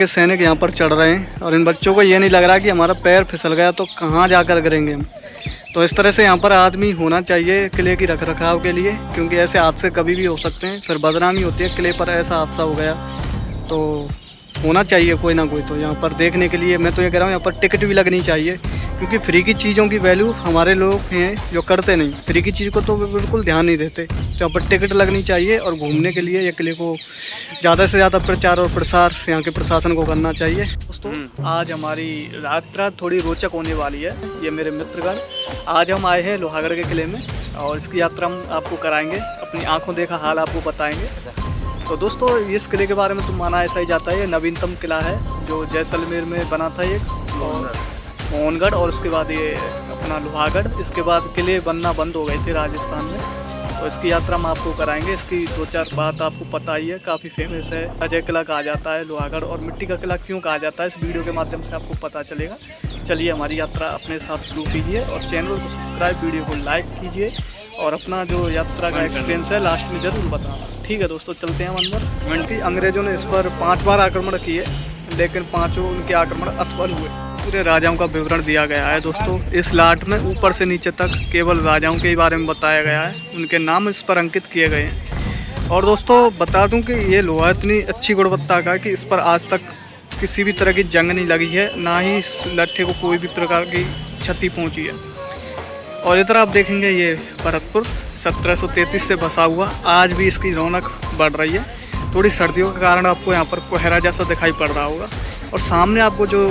के सैनिक यहाँ पर चढ़ रहे हैं और इन बच्चों को ये नहीं लग रहा कि हमारा पैर फिसल गया तो कहाँ जाकर गिरेंगे हम। तो इस तरह से यहाँ पर आदमी होना चाहिए किले की रख रखाव के लिए, क्योंकि ऐसे हादसे कभी भी हो सकते हैं, फिर बदनामी होती है। किले पर ऐसा हादसा हो गया तो होना चाहिए कोई ना कोई तो यहाँ पर देखने के लिए। मैं तो ये कह रहा हूँ यहाँ पर टिकट भी लगनी चाहिए, क्योंकि फ्री की चीज़ों की वैल्यू हमारे लोग हैं जो करते नहीं, फ्री की चीज़ को तो बिल्कुल ध्यान नहीं देते। तो यहाँ पर टिकट लगनी चाहिए और घूमने के लिए ये किले को ज़्यादा से ज़्यादा प्रचार और प्रसार यहाँ के प्रशासन को करना चाहिए। दोस्तों आज हमारी यात्रा थोड़ी रोचक होने वाली है। ये मेरे मित्रगण, आज हम आए हैं लोहागढ़ के किले में और इसकी यात्रा हम आपको कराएंगे, अपनी आँखों देखा हाल आपको बताएंगे। तो दोस्तों इस किले के बारे में तो माना ऐसा ही जाता है, ये नवीनतम किला है जो जैसलमेर में बना था ये, और मोहनगढ़ और उसके बाद ये अपना लोहागढ़। इसके बाद किले बनना बंद हो गए थे राजस्थान में। तो इसकी यात्रा हम आपको कराएंगे। इसकी दो चार बात आपको पता ही है, काफ़ी फेमस है। अजय किला कहा जाता है लोहागढ़, और मिट्टी का किला क्यों कहा जाता है इस वीडियो के माध्यम से आपको पता चलेगा। चलिए हमारी यात्रा अपने साथ शुरू कीजिए और चैनल को सब्सक्राइब, वीडियो को लाइक कीजिए और अपना जो यात्रा का एक्सपीरियंस है लास्ट में ज़रूर बताना। ठीक है दोस्तों, चलते हैं हम अंदर। अंग्रेजों ने इस पर 5 बार आक्रमण किए, लेकिन 5 उनके आक्रमण असफल हुए। पूरे राजाओं का विवरण दिया गया है दोस्तों इस लाट में, ऊपर से नीचे तक केवल राजाओं के बारे में बताया गया है, उनके नाम इस पर अंकित किए गए हैं। और दोस्तों बता दूं कि ये लोहा इतनी अच्छी गुणवत्ता का है कि इस पर आज तक किसी भी तरह की जंग नहीं लगी है, ना ही इस लट्ठे को कोई भी प्रकार की क्षति पहुंची है। और इधर आप देखेंगे ये भरतपुर 1733 से बसा हुआ, आज भी इसकी रौनक बढ़ रही है। थोड़ी सर्दियों के कारण आपको यहाँ पर कोहरा जैसा दिखाई पड़ रहा होगा, और सामने आपको जो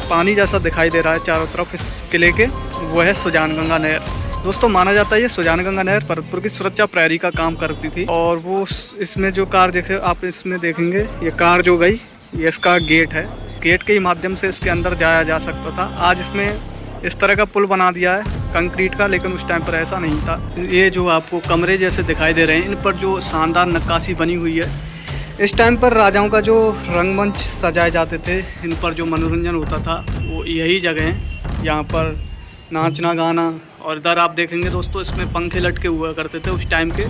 पानी जैसा दिखाई दे रहा है चारों तरफ इस किले के, वो है सुजानगंगा नहर। दोस्तों माना जाता है ये सुजानगंगा नहर भरतपुर की सुरक्षा प्रहरी का काम करती थी। और वो इसमें जो कार देखे आप इसमें देखेंगे, ये कार जो गई ये इसका गेट है, गेट के ही माध्यम से इसके अंदर जाया जा सकता था। आज इसमें इस तरह का पुल बना दिया है कंक्रीट का, लेकिन उस टाइम पर ऐसा नहीं था। ये जो आपको कमरे जैसे दिखाई दे रहे हैं, इन पर जो शानदार नक्काशी बनी हुई है, इस टाइम पर राजाओं का जो रंगमंच सजाए जाते थे, इन पर जो मनोरंजन होता था वो यही जगह है, यहाँ पर नाचना गाना। और इधर आप देखेंगे दोस्तों इसमें पंखे लटके हुआ करते थे उस टाइम के,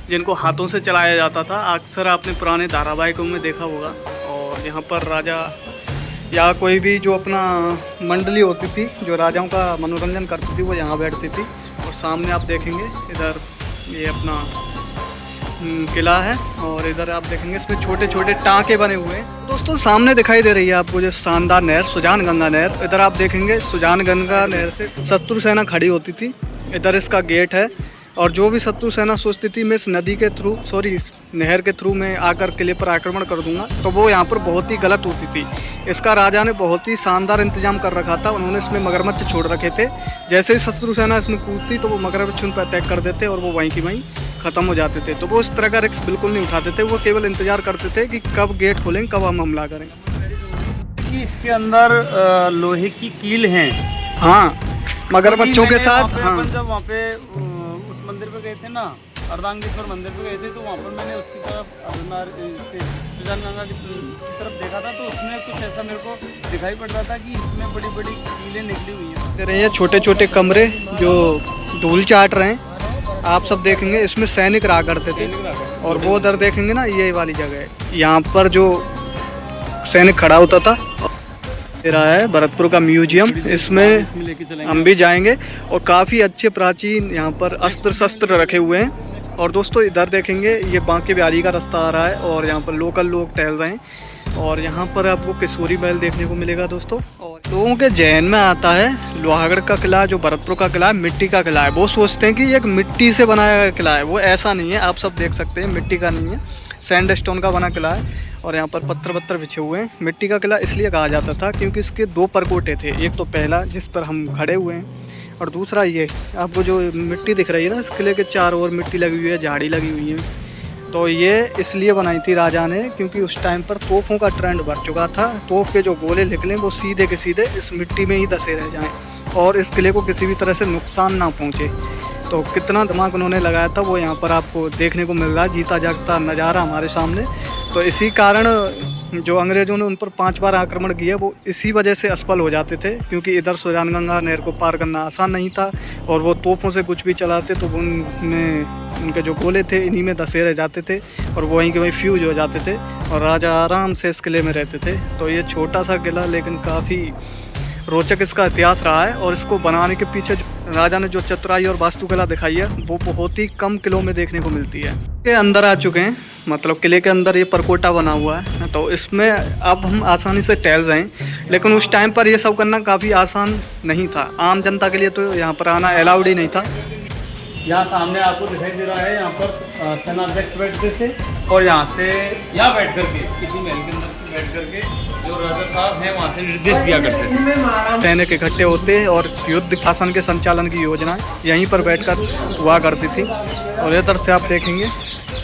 जिनको हाथों से चलाया जाता था। अक्सर आपने पुराने धारावाहिकों में देखा होगा। और यहाँ पर राजा या कोई भी जो अपना मंडली होती थी जो राजाओं का मनोरंजन करती थी, वो यहाँ बैठती थी। और सामने आप देखेंगे इधर ये अपना किला है, और इधर आप देखेंगे इसमें छोटे छोटे टाँके बने हुए हैं। दोस्तों सामने दिखाई दे रही है आपको जो शानदार नहर सुजानगंगा नहर। इधर आप देखेंगे सुजानगंगा नहर से शत्रु सेना खड़ी होती थी। इधर इसका गेट है, और जो भी शत्रु सेना सोचती थी मैं इस नदी के थ्रू नहर के थ्रू में आकर किले पर आक्रमण कर दूंगा, तो वो यहाँ पर बहुत ही गलत होती थी। इसका राजा ने बहुत ही शानदार इंतजाम कर रखा था। उन्होंने इसमें मगरमच्छ छोड़ रखे थे, जैसे ही शत्रु सेना इसमें कूदती तो वो मगरमच्छ उन पर अटैक कर देते और वो वहीं की वहीं ख़त्म हो जाते थे। तो वो इस तरह का रिस्क बिल्कुल नहीं उठाते थे, वो केवल इंतजार करते थे कि कब गेट खोलेंगे, कब हम हमला करेंगे। इसके अंदर लोहे की कील हैं। हाँ, मगरमच्छों के साथ। हाँ, जब वहाँ पे उस मंदिर पे गए थे ना, अर्धांगेश्वर मंदिर पे गए थे, तो वहाँ पर मैंने उसकी तरफ सुजानगंगा की तरफ देखा था, तो उसमें कुछ ऐसा मेरे को दिखाई पड़ रहा था कि इसमें बड़ी बड़ी कीलें निकली हुई हैं। ये छोटे छोटे कमरे जो धूल चाट रहे हैं आप सब देखेंगे, इसमें सैनिक रहा करते थे। और वो उधर देखेंगे ना, ये वाली जगह है, यहाँ पर जो सैनिक खड़ा होता था। रहा है भरतपुर का म्यूजियम, इसमें हम भी जाएंगे। और काफ़ी अच्छे प्राचीन यहाँ पर अस्त्र शस्त्र रखे हुए हैं। और दोस्तों इधर देखेंगे ये बांके बिहारी का रास्ता आ रहा है, और यहाँ पर लोकल लोग टहल रहे हैं। और यहाँ पर आपको किशोरी महल देखने को मिलेगा दोस्तों। और लोगों के जहन में आता है लोहागढ़ का किला, जो भरतपुर का किला है, मिट्टी का किला है। वो सोचते हैं कि ये एक मिट्टी से बनाया गया किला है, वो ऐसा नहीं है। आप सब देख सकते हैं मिट्टी का नहीं है, सैंडस्टोन का बना किला है। और यहाँ पर पत्थर पत्थर बिछे हुए हैं। मिट्टी का किला इसलिए कहा जाता था क्योंकि इसके 2 परकोटे थे, एक तो पहला जिस पर हम खड़े हुए हैं, और दूसरा ये आपको जो मिट्टी दिख रही है ना, इस किले के चारों ओर मिट्टी लगी हुई है, झाड़ी लगी हुई है। तो ये इसलिए बनाई थी राजा ने क्योंकि उस टाइम पर तोपों का ट्रेंड बढ़ चुका था। तोप के जो गोले निकलें वो सीधे के सीधे इस मिट्टी में ही धसे रह जाएं और इस किले को किसी भी तरह से नुकसान ना पहुंचे। तो कितना दिमाग उन्होंने लगाया था वो यहाँ पर आपको देखने को मिल रहा है, जीता जागता नज़ारा हमारे सामने। तो इसी कारण जो अंग्रेज़ों ने उन पर 5 बार आक्रमण किया वो इसी वजह से असफल हो जाते थे, क्योंकि इधर सुजानगंगा नहर को पार करना आसान नहीं था और वो तोपों से कुछ भी चलाते तो उनमें उनके जो गोले थे इन्हीं में धंसे रह जाते थे और वहीं के वहीं फ्यूज हो जाते थे और राजा आराम से इस किले में रहते थे। तो ये छोटा सा किला लेकिन काफ़ी रोचक इसका इतिहास रहा है और इसको बनाने के पीछे राजा ने जो चतुराई और वास्तुकला दिखाई है वो बहुत ही कम किलों में देखने को मिलती है। के अंदर आ चुके हैं, मतलब किले के अंदर ये परकोटा बना हुआ है, तो इसमें अब हम आसानी से टहल रहे हैं, लेकिन उस टाइम पर ये सब करना काफ़ी आसान नहीं था। आम जनता के लिए तो यहाँ पर आना अलाउड ही नहीं था। यहाँ सामने आपको दिखाई दे रहा है, यहाँ पर सेनाध्यक्ष बैठते थे और यहाँ से यहाँ बैठ करके किसी महल के अंदर बैठ करके जो राजा साहब हैं वहाँ से निर्देश दिया करते थे। सैनिक इकट्ठे होते और युद्ध शासन के संचालन की योजना यहीं पर बैठकर हुआ करती थी। और इधर से आप देखेंगे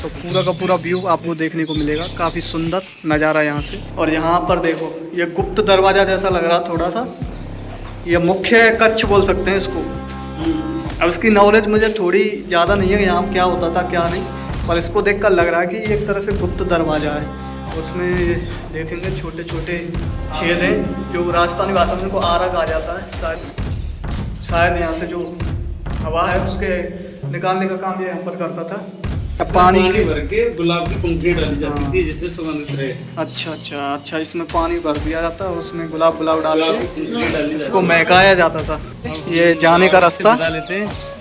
तो पूरा का पूरा व्यू आपको देखने को मिलेगा, काफ़ी सुंदर नज़ारा यहाँ से। और यहाँ पर देखो ये गुप्त दरवाज़ा जैसा लग रहा थोड़ा सा, ये मुख्य कक्ष बोल सकते हैं इसको। अब इसकी नॉलेज मुझे थोड़ी ज़्यादा नहीं है कि यहाँ क्या होता था क्या नहीं, पर इसको देखकर लग रहा है कि ये एक तरह से गुप्त दरवाज़ा है। उसमें देखेंगे छोटे छोटे छेद हैं जो राजस्थानी भाषा में इनको आरा कहा जाता है। शायद यहाँ से जो हवा है उसके निकालने का काम ये यहाँ पर करता था। पानी भर के गुलाब की पंखुड़ी डाली जाती थी जिससे सुगंधित रहे। अच्छा, इसमें पानी भर दिया जाता है, उसमें गुलाब डाल के इसको महकाया जाता था। ये जाने का रास्ता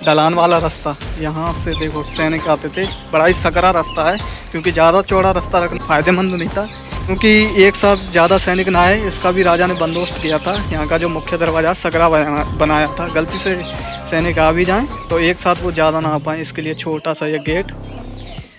ढलान वाला रास्ता, यहाँ से देखो सैनिक आते थे। बड़ा ही सकरा रास्ता है क्योंकि ज़्यादा चौड़ा रास्ता रखना फायदेमंद नहीं था, क्योंकि एक साथ ज़्यादा सैनिक ना आए इसका भी राजा ने बंदोबस्त किया था। यहाँ का जो मुख्य दरवाज़ा सकरा बनाया था, गलती से सैनिक आ भी जाएं तो एक साथ वो ज़्यादा ना आ पाएँ, इसके लिए छोटा सा ये गेट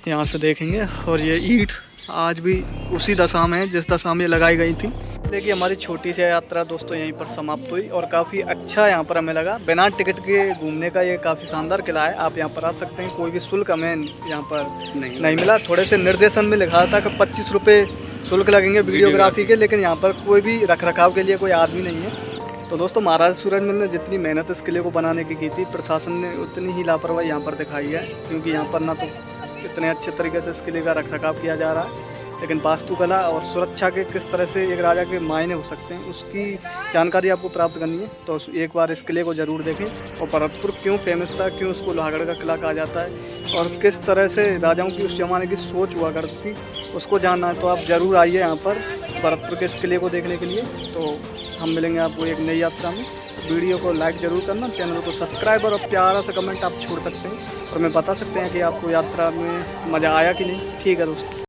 यहाँ से देखेंगे। और ये ईंट आज भी उसी दशा में है जिस दशा में लगाई गई थी। देखिए हमारी छोटी सी यात्रा दोस्तों यहीं पर समाप्त हुई और काफ़ी अच्छा यहाँ पर हमें लगा। बिना टिकट के घूमने का ये काफ़ी शानदार किला है, आप यहाँ पर आ सकते हैं। कोई भी शुल्क हमें यहाँ पर नहीं मिला। थोड़े से निर्देशन में लिखा था कि 25 रुपये शुल्क लगेंगे वीडियोग्राफी के, लेकिन यहाँ पर कोई भी रख रखाव के लिए कोई आदमी नहीं है। तो दोस्तों महाराज सूरजमल ने जितनी मेहनत इस किले को बनाने की थी, प्रशासन ने उतनी ही लापरवाही यहाँ पर दिखाई है, क्योंकि यहाँ पर ना तो इतने अच्छे तरीके से इस किले का रखरखाव किया जा रहा है, लेकिन वास्तुकला और सुरक्षा के किस तरह से एक राजा के मायने हो सकते हैं उसकी जानकारी आपको प्राप्त करनी है तो एक बार इस किले को ज़रूर देखें। और भरतपुर क्यों फेमस था, क्यों उसको लोहागढ़ का किला कहा जाता है और किस तरह से राजाओं की उस ज़माने की सोच हुआ करती थी, उसको जानना है तो आप ज़रूर आइए यहाँ पर भरतपुर के इस किले को देखने के लिए। तो हम मिलेंगे आपको एक नई यात्रा में। वीडियो को लाइक ज़रूर करना, चैनल को सब्सक्राइब और प्यारा सा कमेंट आप छोड़ सकते हैं और हमें बता सकते हैं कि आपको यात्रा में मज़ा आया कि नहीं। ठीक है दोस्तों।